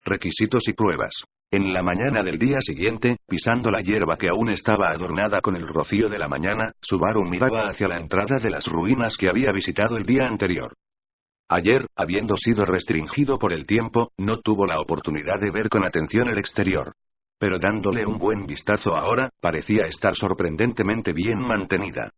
Requisitos y pruebas. En la mañana del día siguiente, pisando la hierba que aún estaba adornada con el rocío de la mañana, Subaru miraba hacia la entrada de las ruinas que había visitado el día anterior. Ayer, habiendo sido restringido por el tiempo, no tuvo la oportunidad de ver con atención el exterior. Pero dándole un buen vistazo ahora, parecía estar sorprendentemente bien mantenida.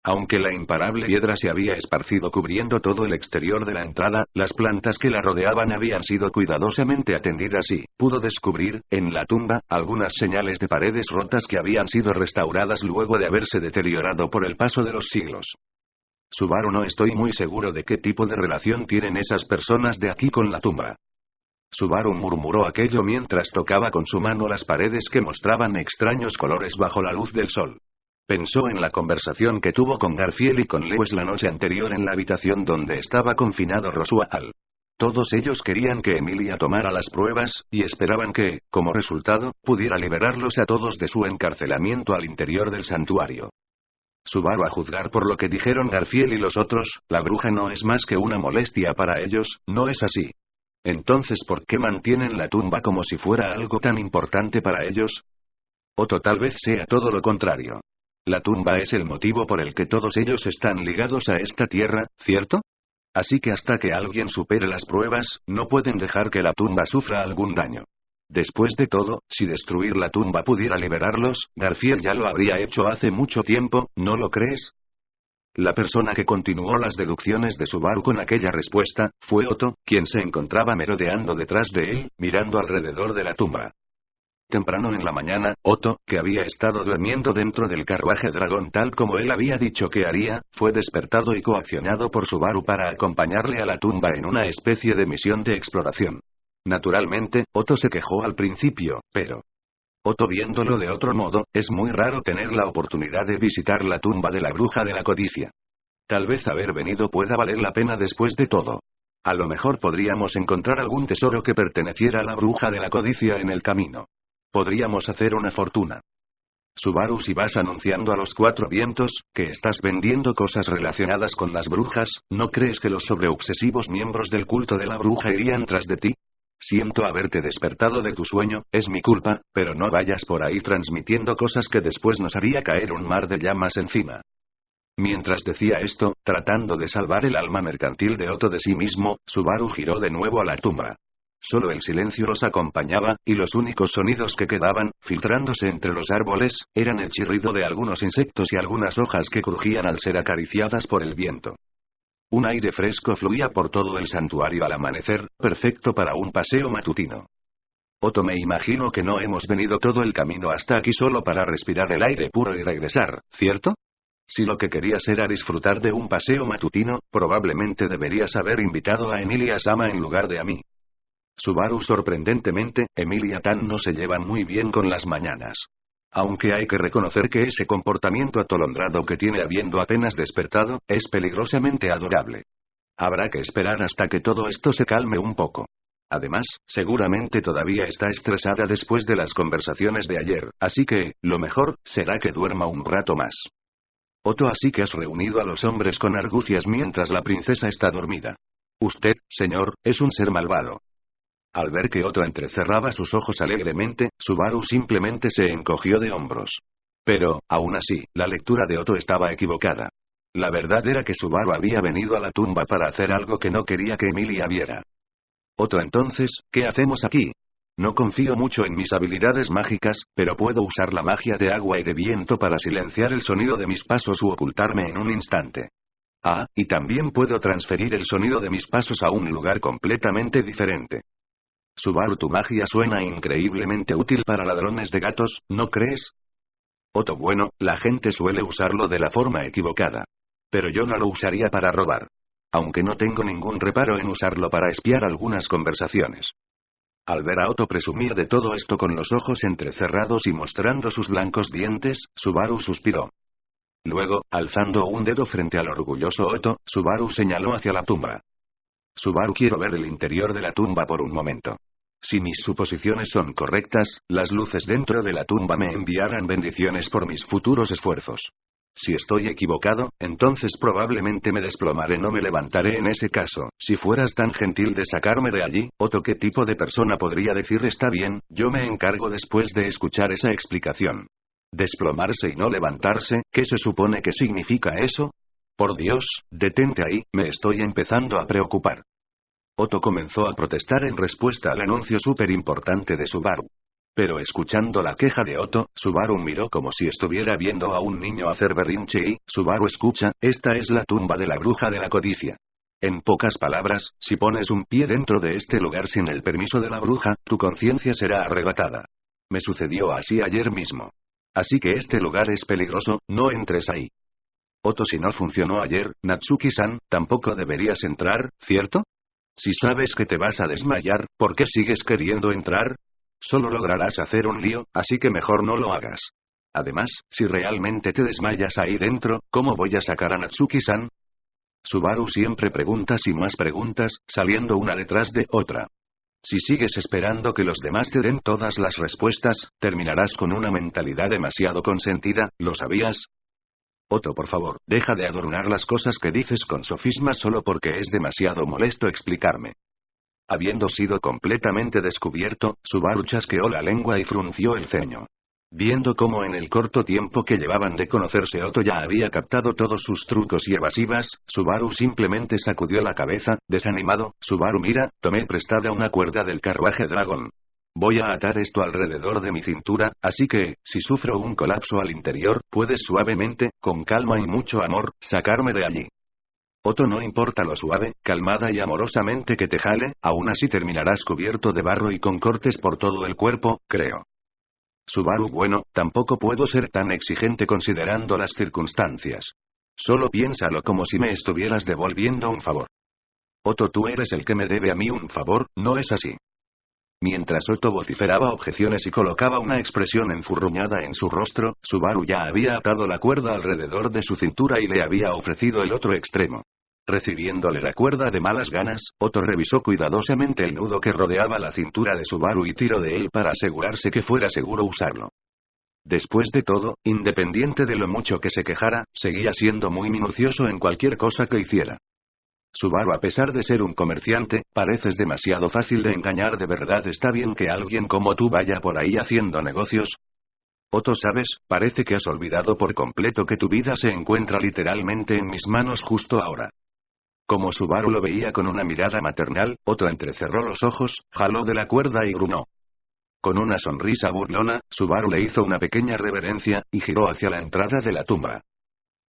Aunque la imparable piedra se había esparcido cubriendo todo el exterior de la entrada, las plantas que la rodeaban habían sido cuidadosamente atendidas y pudo descubrir, en la tumba, algunas señales de paredes rotas que habían sido restauradas luego de haberse deteriorado por el paso de los siglos. Subaru, no estoy muy seguro de qué tipo de relación tienen esas personas de aquí con la tumba. Subaru murmuró aquello mientras tocaba con su mano las paredes que mostraban extraños colores bajo la luz del sol. Pensó en la conversación que tuvo con Garfield y con Lewis la noche anterior en la habitación donde estaba confinado Roswell. Todos ellos querían que Emilia tomara las pruebas, y esperaban que, como resultado, pudiera liberarlos a todos de su encarcelamiento al interior del santuario. Subaru, a juzgar por lo que dijeron Garfield y los otros, la bruja no es más que una molestia para ellos, ¿no es así? Entonces, ¿por qué mantienen la tumba como si fuera algo tan importante para ellos? Otto, tal vez sea todo lo contrario. La tumba es el motivo por el que todos ellos están ligados a esta tierra, ¿cierto? Así que hasta que alguien supere las pruebas, no pueden dejar que la tumba sufra algún daño. Después de todo, si destruir la tumba pudiera liberarlos, Garfield ya lo habría hecho hace mucho tiempo, ¿no lo crees? La persona que continuó las deducciones de Subaru con aquella respuesta, fue Otto, quien se encontraba merodeando detrás de él, mirando alrededor de la tumba. Temprano en la mañana, Otto, que había estado durmiendo dentro del carruaje dragón tal como él había dicho que haría, fue despertado y coaccionado por Subaru para acompañarle a la tumba en una especie de misión de exploración. Naturalmente, Otto se quejó al principio, pero... Otto, viéndolo de otro modo, es muy raro tener la oportunidad de visitar la tumba de la bruja de la codicia. Tal vez haber venido pueda valer la pena después de todo. A lo mejor podríamos encontrar algún tesoro que perteneciera a la bruja de la codicia en el camino. Podríamos hacer una fortuna. Subaru, si vas anunciando a los cuatro vientos, que estás vendiendo cosas relacionadas con las brujas, ¿no crees que los sobreobsesivos miembros del culto de la bruja irían tras de ti? Siento haberte despertado de tu sueño, es mi culpa, pero no vayas por ahí transmitiendo cosas que después nos haría caer un mar de llamas encima. Mientras decía esto, tratando de salvar el alma mercantil de Otto de sí mismo, Subaru giró de nuevo a la tumba. Solo el silencio los acompañaba, y los únicos sonidos que quedaban, filtrándose entre los árboles, eran el chirrido de algunos insectos y algunas hojas que crujían al ser acariciadas por el viento. Un aire fresco fluía por todo el santuario al amanecer, perfecto para un paseo matutino. Otto, me imagino que no hemos venido todo el camino hasta aquí solo para respirar el aire puro y regresar, ¿cierto? Si lo que querías era disfrutar de un paseo matutino, probablemente deberías haber invitado a Emilia Sama en lugar de a mí. Subaru, sorprendentemente, Emilia Tan no se llevan muy bien con las mañanas. Aunque hay que reconocer que ese comportamiento atolondrado que tiene habiendo apenas despertado, es peligrosamente adorable. Habrá que esperar hasta que todo esto se calme un poco. Además, seguramente todavía está estresada después de las conversaciones de ayer, así que, lo mejor, será que duerma un rato más. Otto, así que has reunido a los hombres con argucias mientras la princesa está dormida. Usted, señor, es un ser malvado. Al ver que Otto entrecerraba sus ojos alegremente, Subaru simplemente se encogió de hombros. Pero, aún así, la lectura de Otto estaba equivocada. La verdad era que Subaru había venido a la tumba para hacer algo que no quería que Emilia viera. Otto, entonces, ¿qué hacemos aquí? No confío mucho en mis habilidades mágicas, pero puedo usar la magia de agua y de viento para silenciar el sonido de mis pasos u ocultarme en un instante. Ah, y también puedo transferir el sonido de mis pasos a un lugar completamente diferente. Subaru, tu magia suena increíblemente útil para ladrones de gatos, ¿no crees? Otto, bueno, la gente suele usarlo de la forma equivocada. Pero yo no lo usaría para robar. Aunque no tengo ningún reparo en usarlo para espiar algunas conversaciones. Al ver a Otto presumir de todo esto con los ojos entrecerrados y mostrando sus blancos dientes, Subaru suspiró. Luego, alzando un dedo frente al orgulloso Otto, Subaru señaló hacia la tumba. Subaru, quiero ver el interior de la tumba por un momento. Si mis suposiciones son correctas, las luces dentro de la tumba me enviarán bendiciones por mis futuros esfuerzos. Si estoy equivocado, entonces probablemente me desplomaré, no me levantaré en ese caso. Si fueras tan gentil de sacarme de allí, Otto, ¿qué tipo de persona podría decir está bien, yo me encargo después de escuchar esa explicación? ¿Desplomarse y no levantarse? ¿Qué se supone que significa eso? Por Dios, detente ahí, me estoy empezando a preocupar. Otto comenzó a protestar en respuesta al anuncio súper importante de Subaru. Pero escuchando la queja de Otto, Subaru miró como si estuviera viendo a un niño hacer berrinche y, Subaru, escucha, esta es la tumba de la bruja de la codicia. En pocas palabras, si pones un pie dentro de este lugar sin el permiso de la bruja, tu conciencia será arrebatada. Me sucedió así ayer mismo. Así que este lugar es peligroso, no entres ahí. Otto, si no funcionó ayer, Natsuki-san, tampoco deberías entrar, ¿cierto? Si sabes que te vas a desmayar, ¿por qué sigues queriendo entrar? Solo lograrás hacer un lío, así que mejor no lo hagas. Además, si realmente te desmayas ahí dentro, ¿cómo voy a sacar a Natsuki-san? Subaru siempre preguntas y más preguntas, saliendo una detrás de otra. Si sigues esperando que los demás te den todas las respuestas, terminarás con una mentalidad demasiado consentida, ¿lo sabías? Otto, por favor, deja de adornar las cosas que dices con sofismas solo porque es demasiado molesto explicarme. Habiendo sido completamente descubierto, Subaru chasqueó la lengua y frunció el ceño. Viendo cómo en el corto tiempo que llevaban de conocerse Otto ya había captado todos sus trucos y evasivas, Subaru simplemente sacudió la cabeza, desanimado. Subaru, mira, tomé prestada una cuerda del carruaje dragón. Voy a atar esto alrededor de mi cintura, así que, si sufro un colapso al interior, puedes suavemente, con calma y mucho amor, sacarme de allí. Otto, no importa lo suave, calmada y amorosamente que te jale, aún así terminarás cubierto de barro y con cortes por todo el cuerpo, creo. Subaru, bueno, tampoco puedo ser tan exigente considerando las circunstancias. Solo piénsalo como si me estuvieras devolviendo un favor. Otto, tú eres el que me debe a mí un favor, ¿no es así? Mientras Otto vociferaba objeciones y colocaba una expresión enfurruñada en su rostro, Subaru ya había atado la cuerda alrededor de su cintura y le había ofrecido el otro extremo. Recibiéndole la cuerda de malas ganas, Otto revisó cuidadosamente el nudo que rodeaba la cintura de Subaru y tiró de él para asegurarse que fuera seguro usarlo. Después de todo, independiente de lo mucho que se quejara, seguía siendo muy minucioso en cualquier cosa que hiciera. Subaru, a pesar de ser un comerciante, pareces demasiado fácil de engañar. ¿De verdad está bien que alguien como tú vaya por ahí haciendo negocios? Otto, ¿sabes? Parece que has olvidado por completo que tu vida se encuentra literalmente en mis manos justo ahora. Como Subaru lo veía con una mirada maternal, Otto entrecerró los ojos, jaló de la cuerda y grunó. Con una sonrisa burlona, Subaru le hizo una pequeña reverencia, y giró hacia la entrada de la tumba.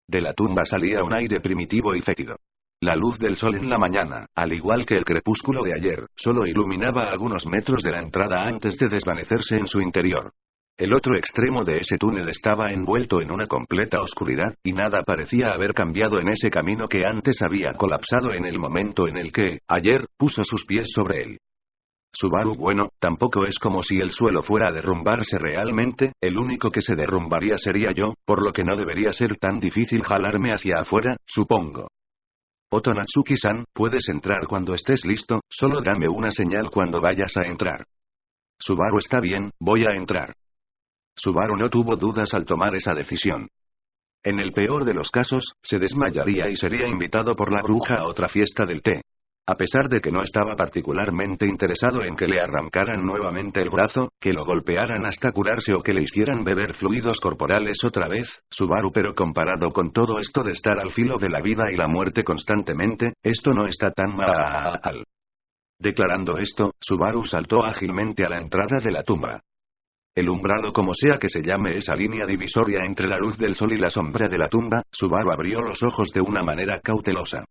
De la tumba salía un aire primitivo y fétido. La luz del sol en la mañana, al igual que el crepúsculo de ayer, solo iluminaba algunos metros de la entrada antes de desvanecerse en su interior. El otro extremo de ese túnel estaba envuelto en una completa oscuridad, y nada parecía haber cambiado en ese camino que antes había colapsado en el momento en el que, ayer, puso sus pies sobre él. Subaru, bueno, tampoco es como si el suelo fuera a derrumbarse realmente, el único que se derrumbaría sería yo, por lo que no debería ser tan difícil jalarme hacia afuera, supongo. Otto, Natsuki-san, puedes entrar cuando estés listo, solo dame una señal cuando vayas a entrar. Subaru, está bien, voy a entrar. Subaru no tuvo dudas al tomar esa decisión. En el peor de los casos, se desmayaría y sería invitado por la bruja a otra fiesta del té. A pesar de que no estaba particularmente interesado en que le arrancaran nuevamente el brazo, que lo golpearan hasta curarse o que le hicieran beber fluidos corporales otra vez, Subaru, pero comparado con todo esto de estar al filo de la vida y la muerte constantemente, esto no está tan mal. Declarando esto, Subaru saltó ágilmente a la entrada de la tumba. El umbral, o como sea que se llame esa línea divisoria entre la luz del sol y la sombra de la tumba, Subaru abrió los ojos de una manera cautelosa.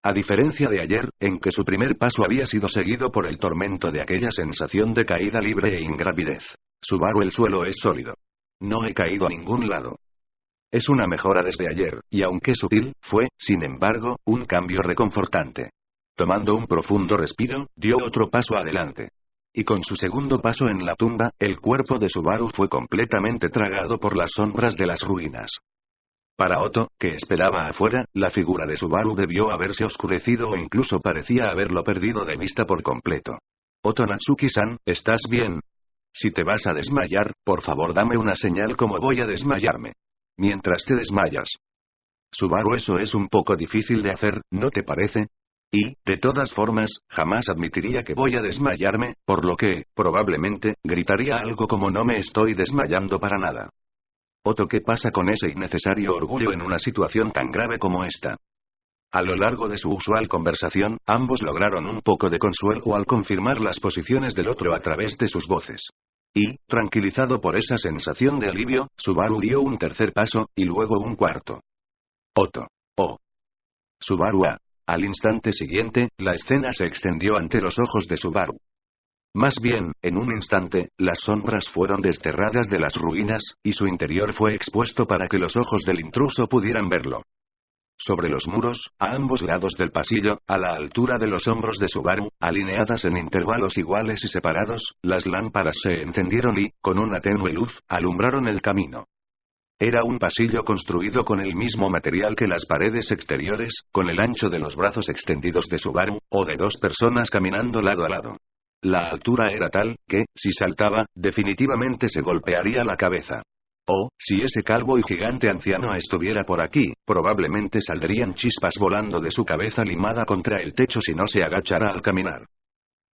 A diferencia de ayer, en que su primer paso había sido seguido por el tormento de aquella sensación de caída libre e ingravidez. Subaru, el suelo es sólido. No he caído a ningún lado. Es una mejora desde ayer, y aunque sutil, fue, sin embargo, un cambio reconfortante. Tomando un profundo respiro, dio otro paso adelante. Y con su segundo paso en la tumba, el cuerpo de Subaru fue completamente tragado por las sombras de las ruinas. Para Otto, que esperaba afuera, la figura de Subaru debió haberse oscurecido o incluso parecía haberlo perdido de vista por completo. Otto, Natsuki-san, ¿estás bien? Si te vas a desmayar, por favor dame una señal como voy a desmayarme. mientras te desmayas. Subaru, eso es un poco difícil de hacer, ¿no te parece? Y, de todas formas, jamás admitiría que voy a desmayarme, por lo que, probablemente, gritaría algo como no me estoy desmayando para nada. Otto, ¿qué pasa con ese innecesario orgullo en una situación tan grave como esta? A lo largo de su usual conversación, ambos lograron un poco de consuelo al confirmar las posiciones del otro a través de sus voces. Y, tranquilizado por esa sensación de alivio, Subaru dio un tercer paso, y luego un cuarto. Otto. Oh. Subaru. Al instante siguiente, la escena se extendió ante los ojos de Subaru. Más bien, en un instante, las sombras fueron desterradas de las ruinas, y su interior fue expuesto para que los ojos del intruso pudieran verlo. Sobre los muros, a ambos lados del pasillo, a la altura de los hombros de Subaru, alineadas en intervalos iguales y separados, las lámparas se encendieron y, con una tenue luz, alumbraron el camino. Era un pasillo construido con el mismo material que las paredes exteriores, con el ancho de los brazos extendidos de Subaru, o de dos personas caminando lado a lado. La altura era tal, que, si saltaba, definitivamente se golpearía la cabeza. O, si ese calvo y gigante anciano estuviera por aquí, probablemente saldrían chispas volando de su cabeza limada contra el techo si no se agachara al caminar.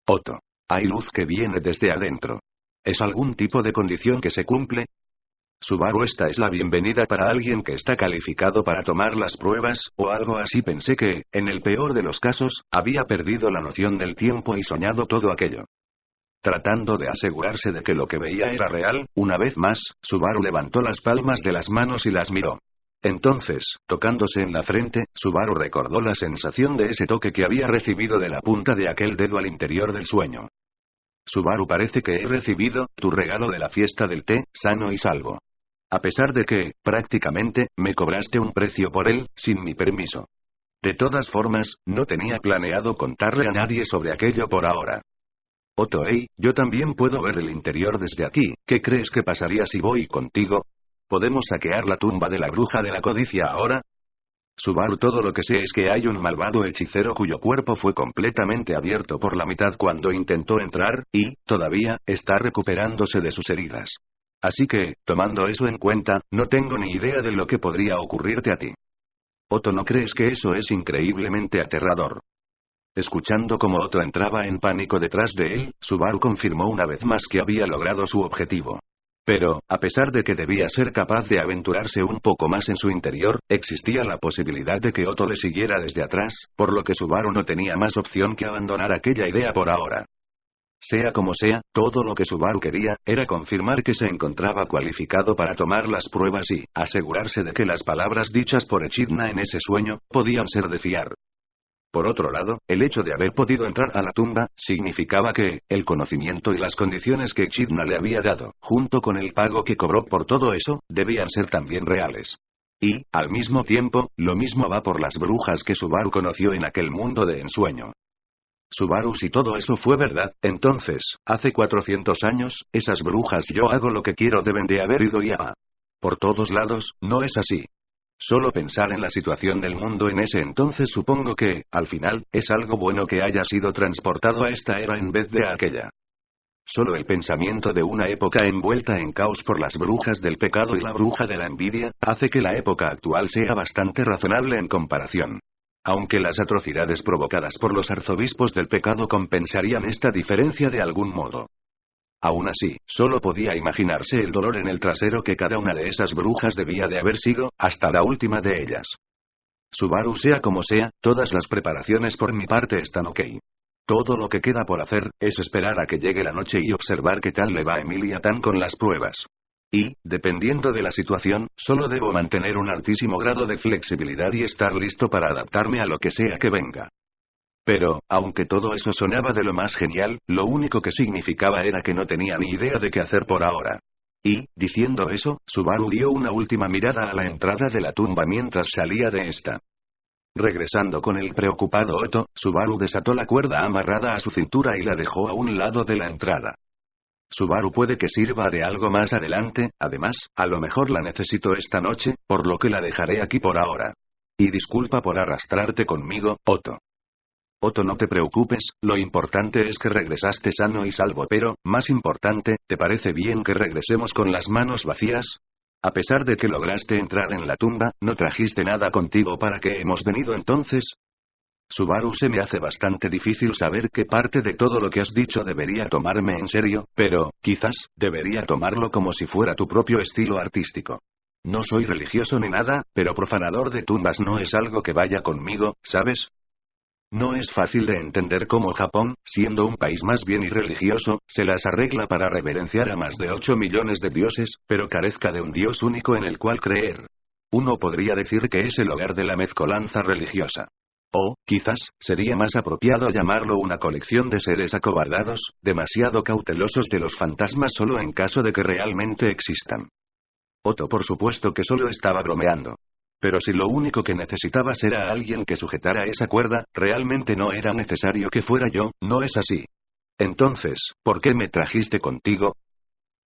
Otto. Hay luz que viene desde adentro. ¿Es algún tipo de condición que se cumple? Subaru, esta es la bienvenida para alguien que está calificado para tomar las pruebas, o algo así. Pensé que, en el peor de los casos, había perdido la noción del tiempo y soñado todo aquello. Tratando de asegurarse de que lo que veía era real, una vez más, Subaru levantó las palmas de las manos y las miró. Entonces, tocándose en la frente, Subaru recordó la sensación de ese toque que había recibido de la punta de aquel dedo al interior del sueño. Subaru, parece que he recibido tu regalo de la fiesta del té, sano y salvo. A pesar de que, prácticamente, me cobraste un precio por él, sin mi permiso. De todas formas, no tenía planeado contarle a nadie sobre aquello por ahora. Otto, hey, yo también puedo ver el interior desde aquí. ¿Qué crees que pasaría si voy contigo? ¿Podemos saquear la tumba de la bruja de la codicia ahora? Subaru, todo lo que sé es que hay un malvado hechicero cuyo cuerpo fue completamente abierto por la mitad cuando intentó entrar, y, todavía, está recuperándose de sus heridas. Así que, tomando eso en cuenta, no tengo ni idea de lo que podría ocurrirte a ti. Otto, ¿no crees que eso es increíblemente aterrador? Escuchando cómo Otto entraba en pánico detrás de él, Subaru confirmó una vez más que había logrado su objetivo. Pero, a pesar de que debía ser capaz de aventurarse un poco más en su interior, existía la posibilidad de que Otto le siguiera desde atrás, por lo que Subaru no tenía más opción que abandonar aquella idea por ahora. Sea como sea, todo lo que Subaru quería, era confirmar que se encontraba cualificado para tomar las pruebas y, asegurarse de que las palabras dichas por Echidna en ese sueño, podían ser de fiar. Por otro lado, el hecho de haber podido entrar a la tumba, significaba que, el conocimiento y las condiciones que Echidna le había dado, junto con el pago que cobró por todo eso, debían ser también reales. Y, al mismo tiempo, lo mismo va por las brujas que Subaru conoció en aquel mundo de ensueño. Subaru, si todo eso fue verdad, entonces, hace 400 años, esas brujas yo hago lo que quiero deben de haber ido ya. Por todos lados, ¿no es así? Solo pensar en la situación del mundo en ese entonces supongo que, al final, es algo bueno que haya sido transportado a esta era en vez de a aquella. Solo el pensamiento de una época envuelta en caos por las brujas del pecado y la bruja de la envidia, hace que la época actual sea bastante razonable en comparación. Aunque las atrocidades provocadas por los arzobispos del pecado compensarían esta diferencia de algún modo. Aún así, solo podía imaginarse el dolor en el trasero que cada una de esas brujas debía de haber sido, hasta la última de ellas. Subaru, sea como sea, todas las preparaciones por mi parte están ok. Todo lo que queda por hacer, es esperar a que llegue la noche y observar qué tal le va a Emilia Tan con las pruebas. Y, dependiendo de la situación, solo debo mantener un altísimo grado de flexibilidad y estar listo para adaptarme a lo que sea que venga. Pero, aunque todo eso sonaba de lo más genial, lo único que significaba era que no tenía ni idea de qué hacer por ahora. Y, diciendo eso, Subaru dio una última mirada a la entrada de la tumba mientras salía de esta. Regresando con el preocupado Otto, Subaru desató la cuerda amarrada a su cintura y la dejó a un lado de la entrada. Subaru, puede que sirva de algo más adelante, además, a lo mejor la necesito esta noche, por lo que la dejaré aquí por ahora. Y disculpa por arrastrarte conmigo, Otto. Otto, no te preocupes, lo importante es que regresaste sano y salvo, pero, más importante, ¿te parece bien que regresemos con las manos vacías? A pesar de que lograste entrar en la tumba, ¿no trajiste nada contigo? ¿Para qué hemos venido entonces? Subaru, se me hace bastante difícil saber qué parte de todo lo que has dicho debería tomarme en serio, pero, quizás, debería tomarlo como si fuera tu propio estilo artístico. No soy religioso ni nada, pero profanador de tumbas no es algo que vaya conmigo, ¿sabes? No es fácil de entender cómo Japón, siendo un país más bien irreligioso, se las arregla para reverenciar a más de 8 millones de dioses, pero carezca de un dios único en el cual creer. Uno podría decir que es el hogar de la mezcolanza religiosa. O, quizás, sería más apropiado llamarlo una colección de seres acobardados, demasiado cautelosos de los fantasmas solo en caso de que realmente existan. Otto por supuesto que solo estaba bromeando. Pero si lo único que necesitabas era a alguien que sujetara esa cuerda, realmente no era necesario que fuera yo, ¿no es así? Entonces, ¿por qué me trajiste contigo?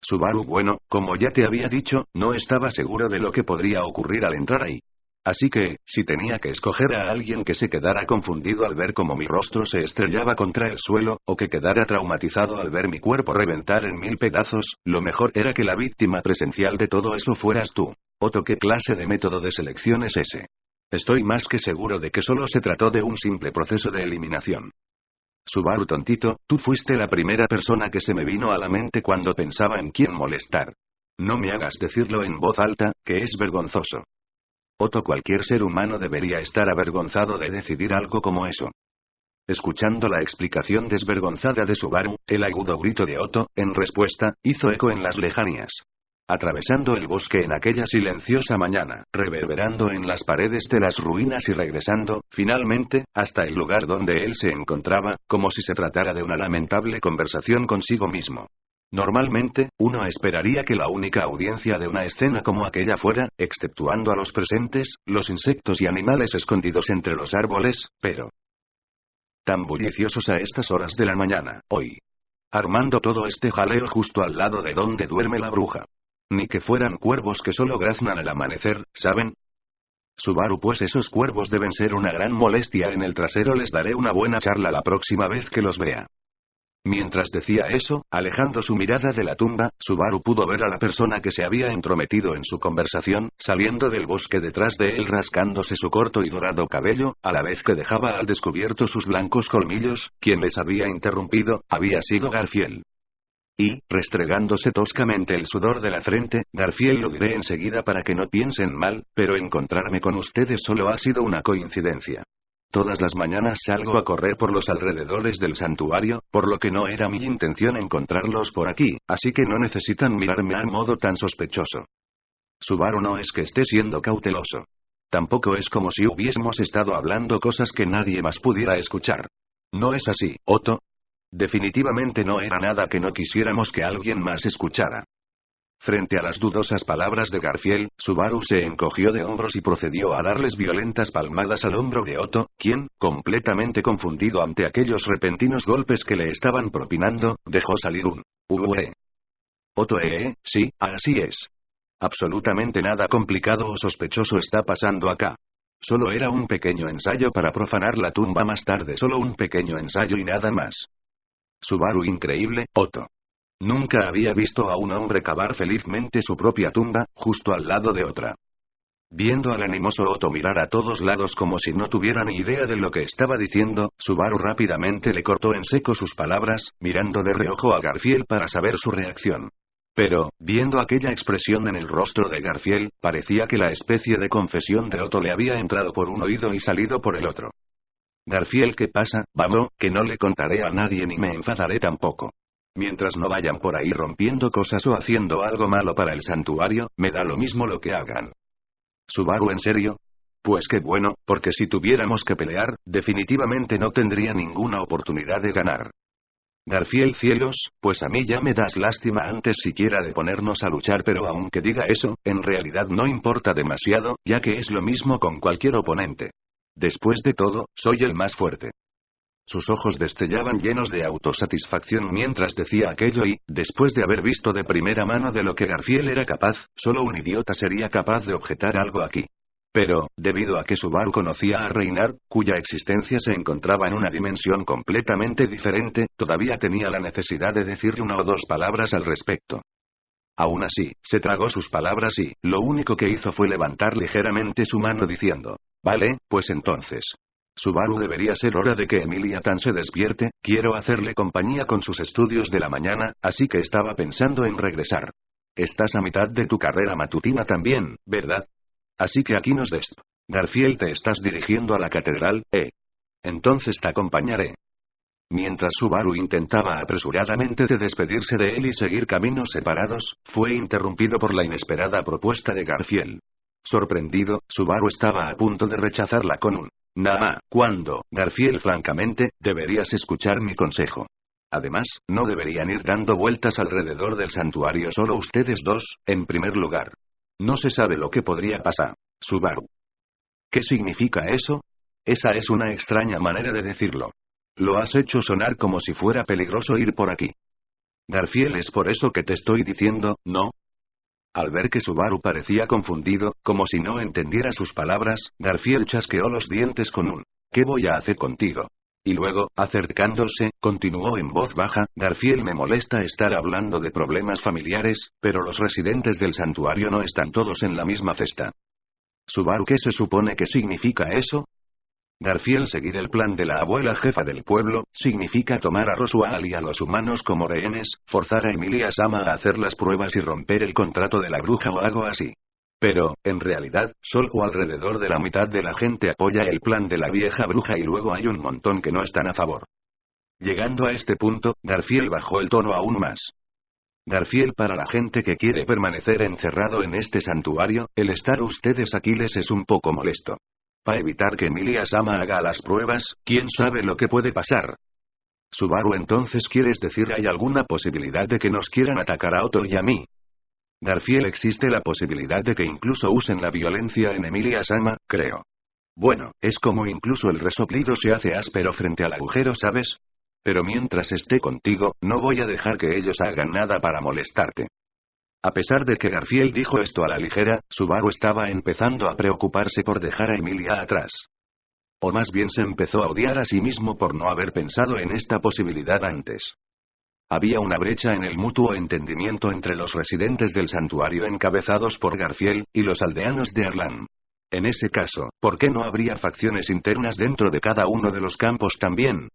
Subaru, bueno, como ya te había dicho, no estaba seguro de lo que podría ocurrir al entrar ahí. Así que, si tenía que escoger a alguien que se quedara confundido al ver cómo mi rostro se estrellaba contra el suelo, o que quedara traumatizado al ver mi cuerpo reventar en 1000 pedazos, lo mejor era que la víctima presencial de todo eso fueras tú. Otto, ¿qué clase de método de selección es ese? Estoy más que seguro de que solo se trató de un simple proceso de eliminación. Subaru, tontito, tú fuiste la primera persona que se me vino a la mente cuando pensaba en quién molestar. No me hagas decirlo en voz alta, que es vergonzoso. Otto, cualquier ser humano debería estar avergonzado de decidir algo como eso. Escuchando la explicación desvergonzada de Subaru, el agudo grito de Otto, en respuesta, hizo eco en las lejanías. Atravesando el bosque en aquella silenciosa mañana, reverberando en las paredes de las ruinas y regresando, finalmente, hasta el lugar donde él se encontraba, como si se tratara de una lamentable conversación consigo mismo. Normalmente, uno esperaría que la única audiencia de una escena como aquella fuera, exceptuando a los presentes, los insectos y animales escondidos entre los árboles, pero tan bulliciosos a estas horas de la mañana, hoy. Armando todo este jaleo justo al lado de donde duerme la bruja. Ni que fueran cuervos que solo graznan al amanecer, ¿saben? Subaru, pues esos cuervos deben ser una gran molestia en el trasero, les daré una buena charla la próxima vez que los vea. Mientras decía eso, alejando su mirada de la tumba, Subaru pudo ver a la persona que se había entrometido en su conversación, saliendo del bosque detrás de él rascándose su corto y dorado cabello, a la vez que dejaba al descubierto sus blancos colmillos. Quien les había interrumpido, había sido Garfield. Y, restregándose toscamente el sudor de la frente, Garfield, lo diré enseguida para que no piensen mal, pero encontrarme con ustedes solo ha sido una coincidencia. Todas las mañanas salgo a correr por los alrededores del santuario, por lo que no era mi intención encontrarlos por aquí, así que no necesitan mirarme a modo tan sospechoso. Subaru, no es que esté siendo cauteloso. Tampoco es como si hubiésemos estado hablando cosas que nadie más pudiera escuchar. ¿No es así, Otto? Definitivamente no era nada que no quisiéramos que alguien más escuchara. Frente a las dudosas palabras de Garfield, Subaru se encogió de hombros y procedió a darles violentas palmadas al hombro de Otto, quien, completamente confundido ante aquellos repentinos golpes que le estaban propinando, dejó salir un «Ué». Otto, sí, así es. Absolutamente nada complicado o sospechoso está pasando acá. Solo era un pequeño ensayo para profanar la tumba más tarde, solo un pequeño ensayo y nada más. Subaru, increíble, Otto. Nunca había visto a un hombre cavar felizmente su propia tumba, justo al lado de otra. Viendo al animoso Otto mirar a todos lados como si no tuviera ni idea de lo que estaba diciendo, Subaru rápidamente le cortó en seco sus palabras, mirando de reojo a Garfield para saber su reacción. Pero, viendo aquella expresión en el rostro de Garfield, parecía que la especie de confesión de Otto le había entrado por un oído y salido por el otro. Garfield, ¿qué pasa? Vamos, que no le contaré a nadie ni me enfadaré tampoco. Mientras no vayan por ahí rompiendo cosas o haciendo algo malo para el santuario, me da lo mismo lo que hagan. Subaru, ¿en serio? Pues qué bueno, porque si tuviéramos que pelear, definitivamente no tendría ninguna oportunidad de ganar. Garfield, cielos, pues a mí ya me das lástima antes siquiera de ponernos a luchar, pero aunque diga eso, en realidad no importa demasiado, ya que es lo mismo con cualquier oponente. Después de todo, soy el más fuerte. Sus ojos destellaban llenos de autosatisfacción mientras decía aquello y, después de haber visto de primera mano de lo que Garfield era capaz, solo un idiota sería capaz de objetar algo aquí. Pero, debido a que Subaru conocía a Reinar, cuya existencia se encontraba en una dimensión completamente diferente, todavía tenía la necesidad de decirle una o dos palabras al respecto. Aún así, se tragó sus palabras y, lo único que hizo fue levantar ligeramente su mano diciendo, vale, pues entonces. Subaru, debería ser hora de que Emilia-tan se despierte, quiero hacerle compañía con sus estudios de la mañana, así que estaba pensando en regresar. Estás a mitad de tu carrera matutina también, ¿verdad? Así que aquí nos des. Garfield, te estás dirigiendo a la catedral, ¿eh? Entonces te acompañaré. Mientras Subaru intentaba apresuradamente de despedirse de él y seguir caminos separados, fue interrumpido por la inesperada propuesta de Garfield. Sorprendido, Subaru estaba a punto de rechazarla con un «Nah, ¿cuándo, Garfield? Francamente, deberías escuchar mi consejo. Además, no deberían ir dando vueltas alrededor del santuario solo ustedes dos, en primer lugar. No se sabe lo que podría pasar, Subaru». ¿Qué significa eso? Esa es una extraña manera de decirlo. Lo has hecho sonar como si fuera peligroso ir por aquí. Garfield, es por eso que te estoy diciendo, ¿no? Al ver que Subaru parecía confundido, como si no entendiera sus palabras, Garfield chasqueó los dientes con un «¿Qué voy a hacer contigo?». Y luego, acercándose, continuó en voz baja, Garfield, me molesta estar hablando de problemas familiares, pero los residentes del santuario no están todos en la misma cesta. Subaru, ¿qué se supone que significa eso? Garfield, seguir el plan de la abuela jefa del pueblo, significa tomar a Roswell y a los humanos como rehenes, forzar a Emilia-sama a hacer las pruebas y romper el contrato de la bruja o algo así. Pero, en realidad, solo alrededor de la mitad de la gente apoya el plan de la vieja bruja y luego hay un montón que no están a favor. Llegando a este punto, Garfield bajó el tono aún más. Garfield, para la gente que quiere permanecer encerrado en este santuario, el estar ustedes aquí les es un poco molesto. Para evitar que Emilia-sama haga las pruebas, ¿quién sabe lo que puede pasar? Subaru, entonces ¿quieres decir hay alguna posibilidad de que nos quieran atacar a Otto y a mí? Garfield, existe la posibilidad de que incluso usen la violencia en Emilia-sama, creo. Bueno, es como incluso el resoplido se hace áspero frente al agujero, ¿sabes? Pero mientras esté contigo, no voy a dejar que ellos hagan nada para molestarte. A pesar de que Garfield dijo esto a la ligera, Subaru estaba empezando a preocuparse por dejar a Emilia atrás. O más bien se empezó a odiar a sí mismo por no haber pensado en esta posibilidad antes. Había una brecha en el mutuo entendimiento entre los residentes del santuario encabezados por Garfield, y los aldeanos de Arlan. En ese caso, ¿por qué no habría facciones internas dentro de cada uno de los campos también?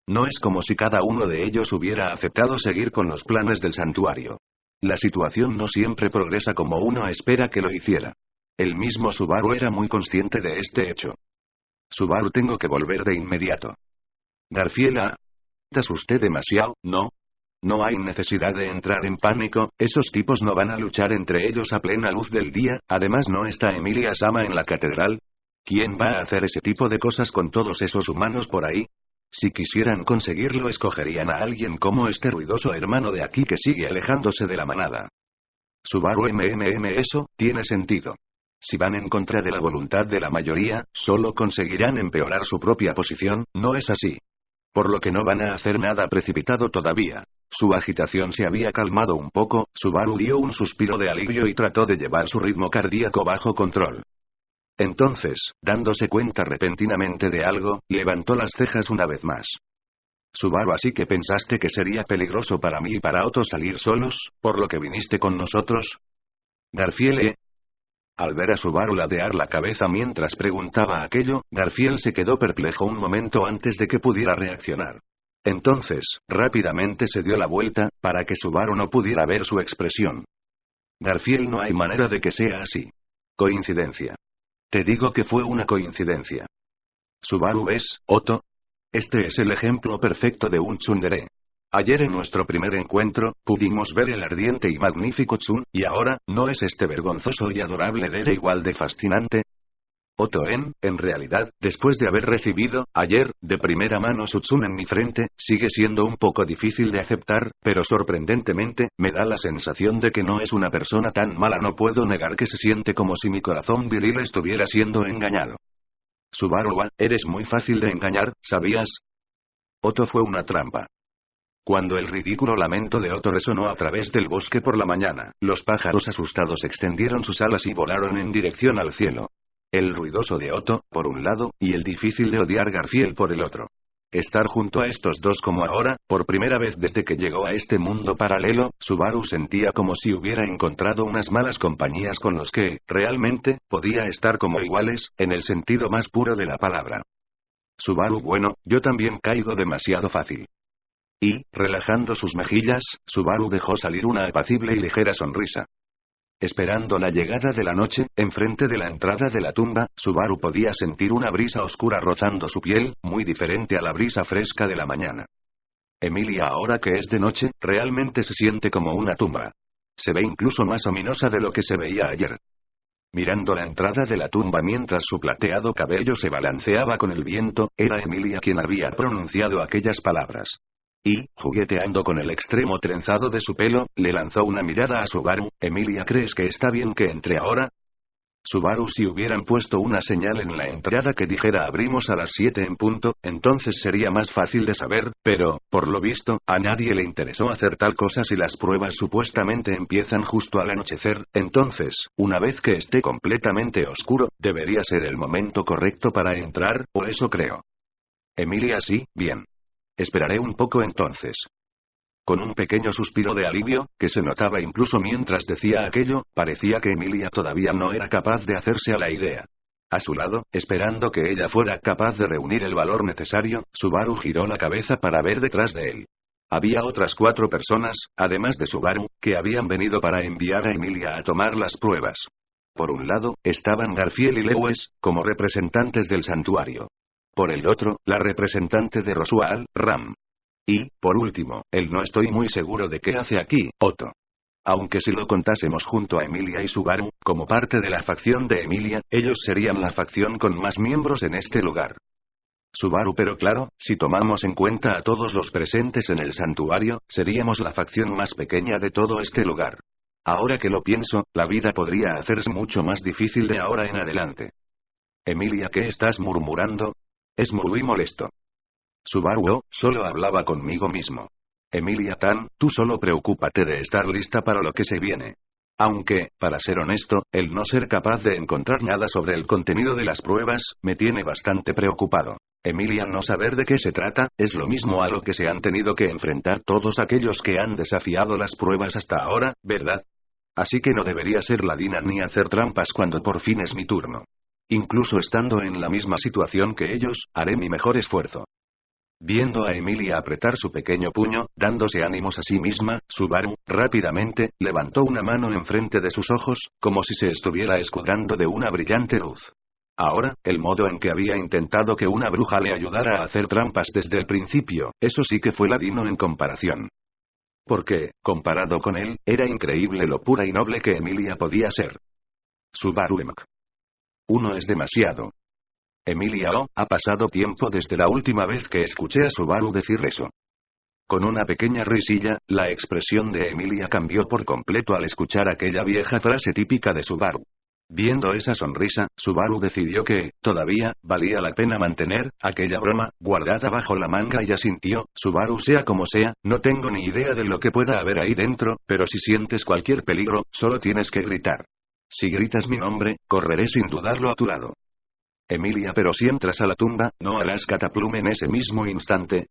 No es como si cada uno de ellos hubiera aceptado seguir con los planes del santuario. La situación no siempre progresa como uno espera que lo hiciera. El mismo Subaru era muy consciente de este hecho. Subaru, tengo que volver de inmediato. Garfield, ¿te asusté demasiado, no? No hay necesidad de entrar en pánico, esos tipos no van a luchar entre ellos a plena luz del día, además no está Emilia-sama en la catedral. ¿Quién va a hacer ese tipo de cosas con todos esos humanos por ahí? Si quisieran conseguirlo, escogerían a alguien como este ruidoso hermano de aquí que sigue alejándose de la manada. Subaru, eso tiene sentido. Si van en contra de la voluntad de la mayoría, solo conseguirán empeorar su propia posición, ¿no es así? Por lo que no van a hacer nada precipitado todavía. Su agitación se había calmado un poco, Subaru dio un suspiro de alivio y trató de llevar su ritmo cardíaco bajo control. Entonces, dándose cuenta repentinamente de algo, levantó las cejas una vez más. Subaru, así que pensaste que sería peligroso para mí y para Otto salir solos, por lo que viniste con nosotros. Garfield, Al ver a Subaru ladear la cabeza mientras preguntaba aquello, Garfield se quedó perplejo un momento antes de que pudiera reaccionar. Entonces, rápidamente se dio la vuelta, para que Subaru no pudiera ver su expresión. Garfield, no hay manera de que sea así. Coincidencia. Te digo que fue una coincidencia. Subaru, ¿ves, Otto? Este es el ejemplo perfecto de un tsundere. Ayer en nuestro primer encuentro, pudimos ver el ardiente y magnífico Tsun, y ahora, ¿no es este vergonzoso y adorable Dere igual de fascinante? Otto, en realidad, después de haber recibido, ayer, de primera mano su Tsun en mi frente, sigue siendo un poco difícil de aceptar, pero sorprendentemente, me da la sensación de que no es una persona tan mala. No puedo negar que se siente como si mi corazón viril estuviera siendo engañado. Subaru, eres muy fácil de engañar, ¿sabías? Otto fue una trampa. Cuando el ridículo lamento de Otto resonó a través del bosque por la mañana, los pájaros asustados extendieron sus alas y volaron en dirección al cielo. El ruidoso de Otto, por un lado, y el difícil de odiar Garfield por el otro. Estar junto a estos dos como ahora, por primera vez desde que llegó a este mundo paralelo, Subaru sentía como si hubiera encontrado unas malas compañías con los que, realmente, podía estar como iguales, en el sentido más puro de la palabra. Subaru, bueno, yo también caigo demasiado fácil. Y, relajando sus mejillas, Subaru dejó salir una apacible y ligera sonrisa. Esperando la llegada de la noche, enfrente de la entrada de la tumba, Subaru podía sentir una brisa oscura rozando su piel, muy diferente a la brisa fresca de la mañana. Emilia, ahora que es de noche, realmente se siente como una tumba. Se ve incluso más ominosa de lo que se veía ayer. Mirando la entrada de la tumba mientras su plateado cabello se balanceaba con el viento, era Emilia quien había pronunciado aquellas palabras. Y, jugueteando con el extremo trenzado de su pelo, le lanzó una mirada a Subaru. Emilia, ¿crees que está bien que entre ahora? Subaru, si hubieran puesto una señal en la entrada que dijera abrimos a las 7 en punto, entonces sería más fácil de saber, pero, por lo visto, a nadie le interesó hacer tal cosa si las pruebas supuestamente empiezan justo al anochecer, entonces, una vez que esté completamente oscuro, debería ser el momento correcto para entrar, o eso creo. Emilia, sí, bien. Esperaré un poco entonces. Con un pequeño suspiro de alivio, que se notaba incluso mientras decía aquello, parecía que Emilia todavía no era capaz de hacerse a la idea. A su lado, esperando que ella fuera capaz de reunir el valor necesario, Subaru giró la cabeza para ver detrás de él. Había otras 4 personas, además de Subaru, que habían venido para enviar a Emilia a tomar las pruebas. Por un lado, estaban Garfield y Lewis, como representantes del santuario. Por el otro, la representante de Roswell, Ram. Y, por último, el no estoy muy seguro de qué hace aquí, Otto. Aunque si lo contásemos junto a Emilia y Subaru, como parte de la facción de Emilia, ellos serían la facción con más miembros en este lugar. Subaru, pero claro, si tomamos en cuenta a todos los presentes en el santuario, seríamos la facción más pequeña de todo este lugar. Ahora que lo pienso, la vida podría hacerse mucho más difícil de ahora en adelante. Emilia, ¿qué estás murmurando? Es muy molesto. Subaru, solo hablaba conmigo mismo. Emilia-tan, tú solo preocúpate de estar lista para lo que se viene. Aunque, para ser honesto, el no ser capaz de encontrar nada sobre el contenido de las pruebas, me tiene bastante preocupado. Emilia, no saber de qué se trata, es lo mismo a lo que se han tenido que enfrentar todos aquellos que han desafiado las pruebas hasta ahora, ¿verdad? Así que no debería ser ladina ni hacer trampas cuando por fin es mi turno. Incluso estando en la misma situación que ellos, haré mi mejor esfuerzo. Viendo a Emilia apretar su pequeño puño, dándose ánimos a sí misma, Subaru, rápidamente, levantó una mano enfrente de sus ojos, como si se estuviera escudando de una brillante luz. Ahora, el modo en que había intentado que una bruja le ayudara a hacer trampas desde el principio, eso sí que fue ladino en comparación. Porque, comparado con él, era increíble lo pura y noble que Emilia podía ser. Subaru Emk. Uno es demasiado. Emilia, ha pasado tiempo desde la última vez que escuché a Subaru decir eso. Con una pequeña risilla, la expresión de Emilia cambió por completo al escuchar aquella vieja frase típica de Subaru. Viendo esa sonrisa, Subaru decidió que, todavía, valía la pena mantener aquella broma guardada bajo la manga y asintió. Subaru, sea como sea, no tengo ni idea de lo que pueda haber ahí dentro, pero si sientes cualquier peligro, solo tienes que gritar. Si gritas mi nombre, correré sin dudarlo a tu lado. Emilia, pero si entras a la tumba, ¿no harás cataplum en ese mismo instante?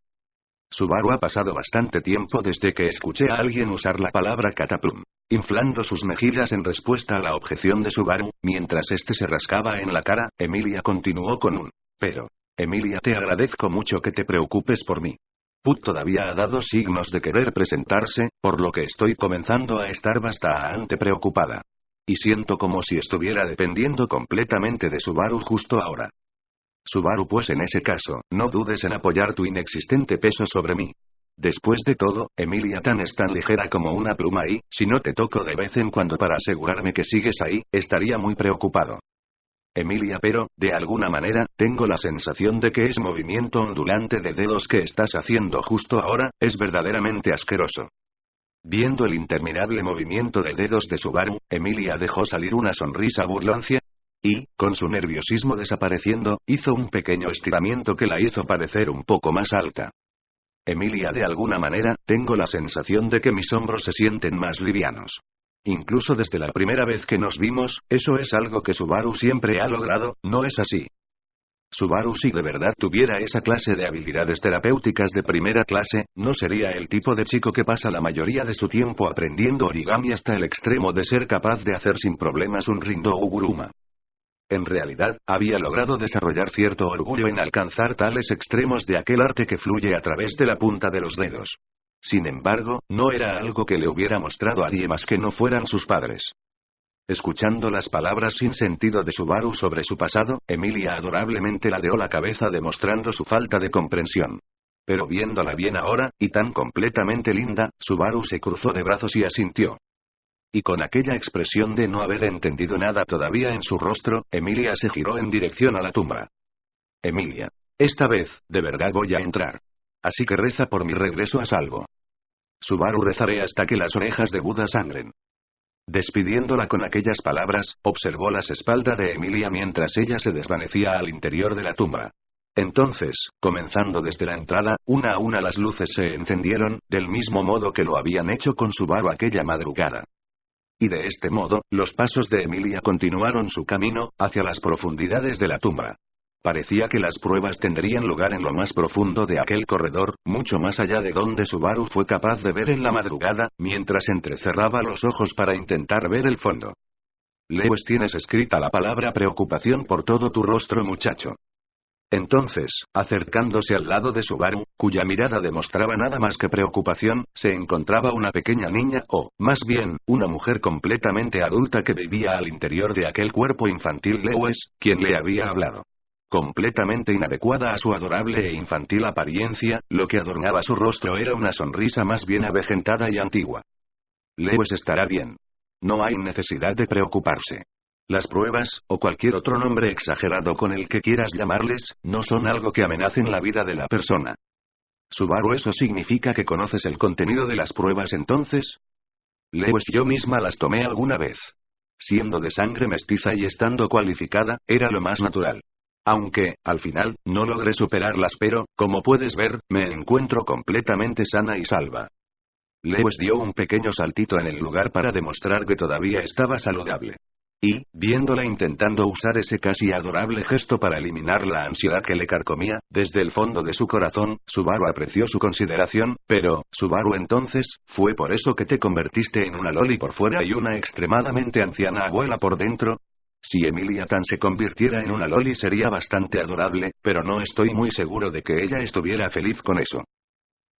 Subaru, ha pasado bastante tiempo desde que escuché a alguien usar la palabra cataplum. Inflando sus mejillas en respuesta a la objeción de Subaru, mientras este se rascaba en la cara, Emilia continuó con un pero. Emilia, te agradezco mucho que te preocupes por mí. Put todavía ha dado signos de querer presentarse, por lo que estoy comenzando a estar bastante preocupada. Y siento como si estuviera dependiendo completamente de Subaru justo ahora. Subaru, pues en ese caso, no dudes en apoyar tu inexistente peso sobre mí. Después de todo, Emilia-tan es tan ligera como una pluma y, si no te toco de vez en cuando para asegurarme que sigues ahí, estaría muy preocupado. Emilia, pero, de alguna manera, tengo la sensación de que ese movimiento ondulante de dedos que estás haciendo justo ahora, es verdaderamente asqueroso. Viendo el interminable movimiento de dedos de Subaru, Emilia dejó salir una sonrisa burloncia. Y, con su nerviosismo desapareciendo, hizo un pequeño estiramiento que la hizo parecer un poco más alta. Emilia, de alguna manera, tengo la sensación de que mis hombros se sienten más livianos. Incluso desde la primera vez que nos vimos, eso es algo que Subaru siempre ha logrado, ¿no es así? Subaru, si de verdad tuviera esa clase de habilidades terapéuticas de primera clase, no sería el tipo de chico que pasa la mayoría de su tiempo aprendiendo origami hasta el extremo de ser capaz de hacer sin problemas un Rindo Uguruma. En realidad, había logrado desarrollar cierto orgullo en alcanzar tales extremos de aquel arte que fluye a través de la punta de los dedos. Sin embargo, no era algo que le hubiera mostrado a nadie más que no fueran sus padres. Escuchando las palabras sin sentido de Subaru sobre su pasado, Emilia adorablemente ladeó la cabeza demostrando su falta de comprensión. Pero viéndola bien ahora, y tan completamente linda, Subaru se cruzó de brazos y asintió. Y con aquella expresión de no haber entendido nada todavía en su rostro, Emilia se giró en dirección a la tumba. Emilia. Esta vez, de verdad voy a entrar. Así que reza por mi regreso a salvo. Subaru, rezaré hasta que las orejas de Buda sangren. Despidiéndola con aquellas palabras, observó las espaldas de Emilia mientras ella se desvanecía al interior de la tumba. Entonces, comenzando desde la entrada, una a una las luces se encendieron, del mismo modo que lo habían hecho con Subaru aquella madrugada. Y de este modo, los pasos de Emilia continuaron su camino, hacia las profundidades de la tumba. Parecía que las pruebas tendrían lugar en lo más profundo de aquel corredor, mucho más allá de donde Subaru fue capaz de ver en la madrugada, mientras entrecerraba los ojos para intentar ver el fondo. Lewis, tienes escrita la palabra preocupación por todo tu rostro, muchacho. Entonces, acercándose al lado de Subaru, cuya mirada demostraba nada más que preocupación, se encontraba una pequeña niña, o, más bien, una mujer completamente adulta que vivía al interior de aquel cuerpo infantil Lewis, quien le había hablado. Completamente inadecuada a su adorable e infantil apariencia, lo que adornaba su rostro era una sonrisa más bien avejentada y antigua. Lewis estará bien. No hay necesidad de preocuparse. Las pruebas, o cualquier otro nombre exagerado con el que quieras llamarles, no son algo que amenacen la vida de la persona. Subaru, ¿eso significa que conoces el contenido de las pruebas entonces? Lewis, yo misma las tomé alguna vez. Siendo de sangre mestiza y estando cualificada, era lo más natural. Aunque, al final, no logré superarlas, pero, como puedes ver, me encuentro completamente sana y salva. Lewis dio un pequeño saltito en el lugar para demostrar que todavía estaba saludable. Y, viéndola intentando usar ese casi adorable gesto para eliminar la ansiedad que le carcomía, desde el fondo de su corazón, Subaru apreció su consideración, pero, Subaru, entonces, ¿fue por eso que te convertiste en una loli por fuera y una extremadamente anciana abuela por dentro? Si Emilia Tan se convirtiera en una loli sería bastante adorable, pero no estoy muy seguro de que ella estuviera feliz con eso.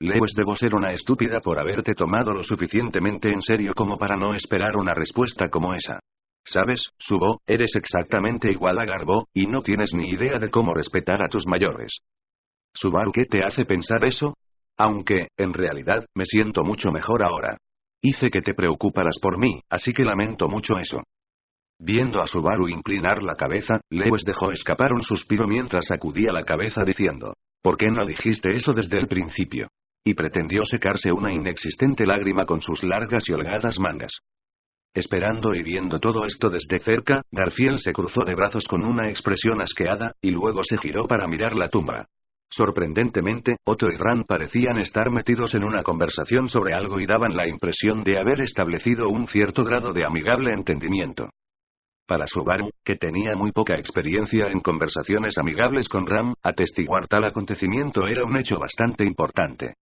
Lewis, debo ser una estúpida por haberte tomado lo suficientemente en serio como para no esperar una respuesta como esa. ¿Sabes, Subo, eres exactamente igual a Garbo, y no tienes ni idea de cómo respetar a tus mayores? Subaru, ¿qué te hace pensar eso? Aunque, en realidad, me siento mucho mejor ahora. Hice que te preocuparas por mí, así que lamento mucho eso. Viendo a Subaru inclinar la cabeza, Lewis dejó escapar un suspiro mientras sacudía la cabeza diciendo, ¿por qué no dijiste eso desde el principio? Y pretendió secarse una inexistente lágrima con sus largas y holgadas mangas. Esperando y viendo todo esto desde cerca, Garfield se cruzó de brazos con una expresión asqueada, y luego se giró para mirar la tumba. Sorprendentemente, Otto y Ran parecían estar metidos en una conversación sobre algo y daban la impresión de haber establecido un cierto grado de amigable entendimiento. Para Subaru, que tenía muy poca experiencia en conversaciones amigables con Ram, atestiguar tal acontecimiento era un hecho bastante importante.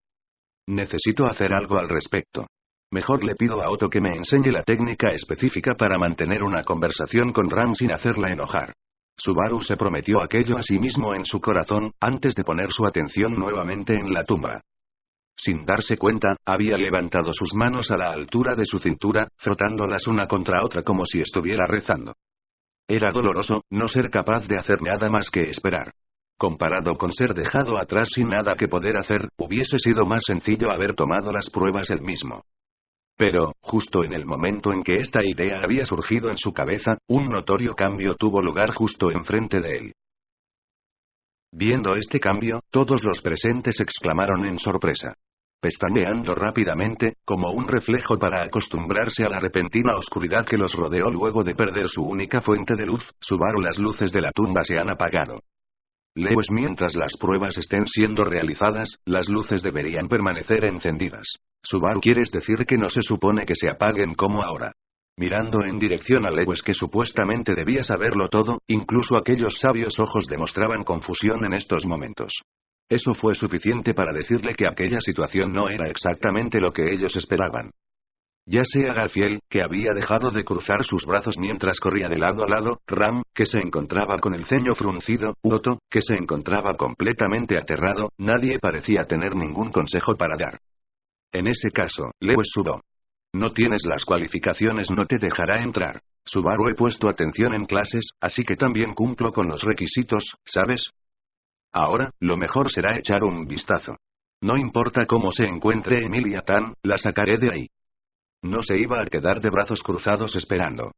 Necesito hacer algo al respecto. Mejor le pido a Otto que me enseñe la técnica específica para mantener una conversación con Ram sin hacerla enojar. Subaru se prometió aquello a sí mismo en su corazón, antes de poner su atención nuevamente en la tumba. Sin darse cuenta, había levantado sus manos a la altura de su cintura, frotándolas una contra otra como si estuviera rezando. Era doloroso, no ser capaz de hacer nada más que esperar. Comparado con ser dejado atrás sin nada que poder hacer, hubiese sido más sencillo haber tomado las pruebas él mismo. Pero, justo en el momento en que esta idea había surgido en su cabeza, un notorio cambio tuvo lugar justo enfrente de él. Viendo este cambio, todos los presentes exclamaron en sorpresa. Pestañeando rápidamente, como un reflejo para acostumbrarse a la repentina oscuridad que los rodeó luego de perder su única fuente de luz, Subaru, las luces de la tumba se han apagado. Lewis, mientras las pruebas estén siendo realizadas, las luces deberían permanecer encendidas. Subaru, ¿quieres decir que no se supone que se apaguen como ahora? Mirando en dirección a Lewis, que supuestamente debía saberlo todo, incluso aquellos sabios ojos demostraban confusión en estos momentos. Eso fue suficiente para decirle que aquella situación no era exactamente lo que ellos esperaban. Ya sea Garfield, que había dejado de cruzar sus brazos mientras corría de lado a lado, Ram, que se encontraba con el ceño fruncido, u Otto, que se encontraba completamente aterrado, nadie parecía tener ningún consejo para dar. En ese caso, Lewis sudó. No tienes las cualificaciones, no te dejará entrar. Subaru, he puesto atención en clases, así que también cumplo con los requisitos, ¿sabes? Ahora, lo mejor será echar un vistazo. No importa cómo se encuentre Emilia Tan, la sacaré de ahí. No se iba a quedar de brazos cruzados esperando.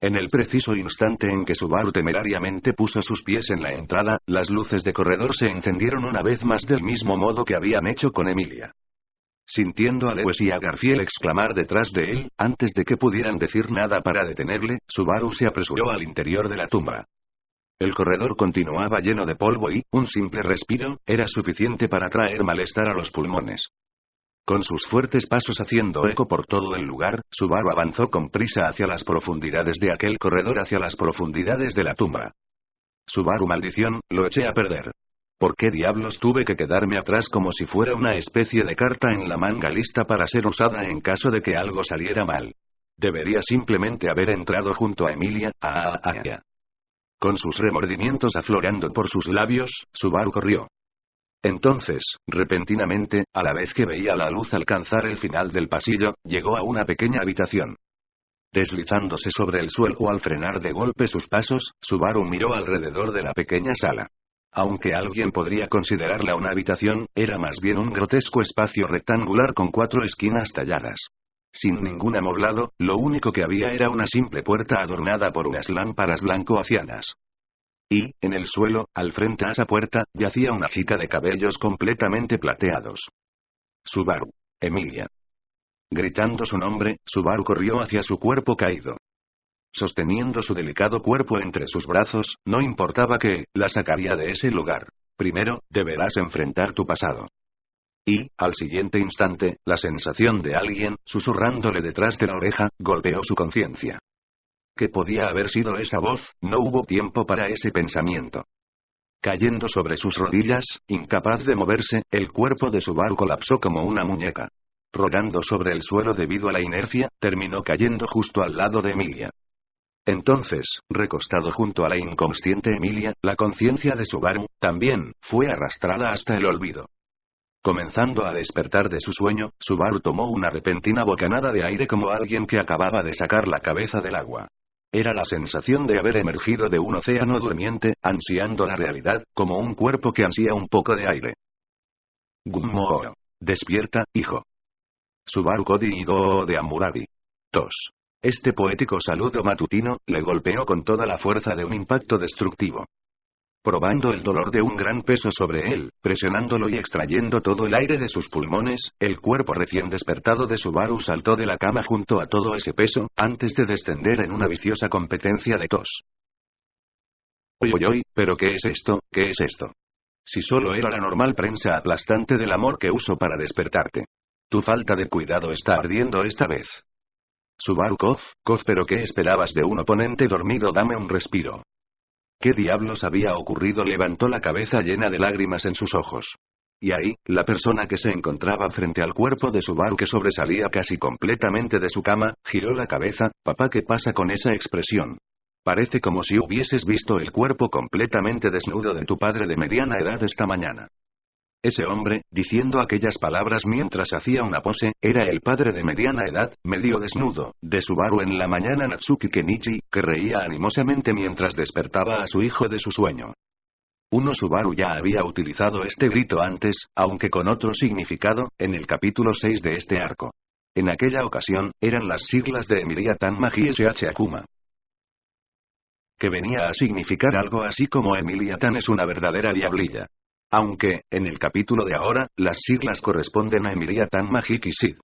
En el preciso instante en que Subaru temerariamente puso sus pies en la entrada, las luces de corredor se encendieron una vez más del mismo modo que habían hecho con Emilia. Sintiendo a Lewis y a Garfield exclamar detrás de él, antes de que pudieran decir nada para detenerle, Subaru se apresuró al interior de la tumba. El corredor continuaba lleno de polvo y, un simple respiro, era suficiente para traer malestar a los pulmones. Con sus fuertes pasos haciendo eco por todo el lugar, Subaru avanzó con prisa hacia las profundidades de aquel corredor, hacia las profundidades de la tumba. Subaru, maldición, lo eché a perder. ¿Por qué diablos tuve que quedarme atrás como si fuera una especie de carta en la manga lista para ser usada en caso de que algo saliera mal? Debería simplemente haber entrado junto a Emilia. Con sus remordimientos aflorando por sus labios, Subaru corrió. Entonces, repentinamente, a la vez que veía la luz alcanzar el final del pasillo, llegó a una pequeña habitación. Deslizándose sobre el suelo al frenar de golpe sus pasos, Subaru miró alrededor de la pequeña sala. Aunque alguien podría considerarla una habitación, era más bien un grotesco espacio rectangular con 4 esquinas talladas. Sin ningún amoblado, lo único que había era una simple puerta adornada por unas lámparas blanco-acianas. Y, en el suelo, al frente a esa puerta, yacía una chica de cabellos completamente plateados. Subaru. Emilia. Gritando su nombre, Subaru corrió hacia su cuerpo caído. Sosteniendo su delicado cuerpo entre sus brazos, no importaba que, la sacaría de ese lugar. Primero, deberás enfrentar tu pasado. Y, al siguiente instante, la sensación de alguien, susurrándole detrás de la oreja, golpeó su conciencia. ¿Qué podía haber sido esa voz? No hubo tiempo para ese pensamiento. Cayendo sobre sus rodillas, incapaz de moverse, el cuerpo de Subaru colapsó como una muñeca. Rodando sobre el suelo debido a la inercia, terminó cayendo justo al lado de Emilia. Entonces, recostado junto a la inconsciente Emilia, la conciencia de Subaru, también, fue arrastrada hasta el olvido. Comenzando a despertar de su sueño, Subaru tomó una repentina bocanada de aire como alguien que acababa de sacar la cabeza del agua. Era la sensación de haber emergido de un océano durmiente, ansiando la realidad, como un cuerpo que ansía un poco de aire. Gummo. Despierta, hijo. Subaru Kodi y Go de Hammurabi. Tos. Este poético saludo matutino, le golpeó con toda la fuerza de un impacto destructivo. Probando el dolor de un gran peso sobre él, presionándolo y extrayendo todo el aire de sus pulmones, el cuerpo recién despertado de Subaru saltó de la cama junto a todo ese peso, antes de descender en una viciosa competencia de tos. Uy, ¿pero qué es esto? ¿Qué es esto? Si solo era la normal prensa aplastante del amor que uso para despertarte. Tu falta de cuidado está ardiendo esta vez. Subaru cough, ¿pero qué esperabas de un oponente dormido? Dame un respiro. ¿Qué diablos había ocurrido? Levantó la cabeza llena de lágrimas en sus ojos. Y ahí, la persona que se encontraba frente al cuerpo de Subaru, que sobresalía casi completamente de su cama, giró la cabeza. Papá, ¿qué pasa con esa expresión? Parece como si hubieses visto el cuerpo completamente desnudo de tu padre de mediana edad esta mañana. Ese hombre, diciendo aquellas palabras mientras hacía una pose, era el padre de mediana edad, medio desnudo, de Subaru en la mañana. Natsuki Kenichi, que reía animosamente mientras despertaba a su hijo de su sueño. Subaru ya había utilizado este grito antes, aunque con otro significado, en el capítulo 6 de este arco. En aquella ocasión, eran las siglas de Emilia Tan Magi SH Akuma. Que venía a significar algo así como Emilia Tan es una verdadera diablilla. Aunque, en el capítulo de ahora, las siglas corresponden a Emilia Tan Majiki Sid.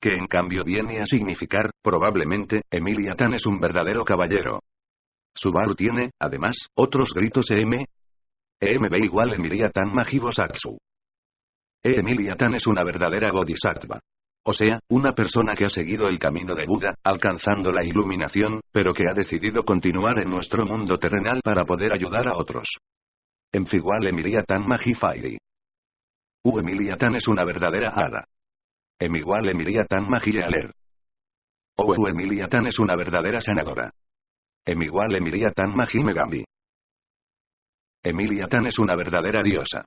Que en cambio viene a significar, probablemente, Emilia Tan es un verdadero caballero. Subaru tiene, además, otros gritos EMB igual Emilia Tan Majibo Satsu. Emilia Tan es una verdadera bodhisattva. O sea, una persona que ha seguido el camino de Buda, alcanzando la iluminación, pero que ha decidido continuar en nuestro mundo terrenal para poder ayudar a otros. Enfigual Emiliatan Magifairi. Emiliatan es una verdadera hada. Emigual Emiliatan Magialer. Emiliatan es una verdadera sanadora. Emigual Emiliatan Magimegambi. Emiliatan es una verdadera diosa.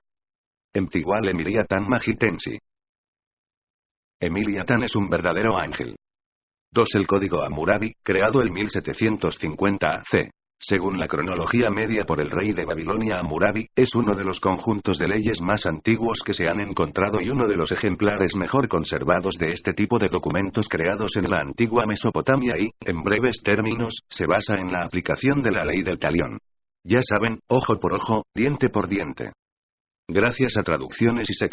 Emtigual Emiliatan Magitensi. Emiliatan es un verdadero ángel. 2. El código Hammurabi, creado en 1750 AC. Según la cronología media por el rey de Babilonia Hammurabi, es uno de los conjuntos de leyes más antiguos que se han encontrado y uno de los ejemplares mejor conservados de este tipo de documentos creados en la antigua Mesopotamia y, en breves términos, se basa en la aplicación de la ley del talión. Ya saben, ojo por ojo, diente por diente. Gracias a Traducciones y Seca.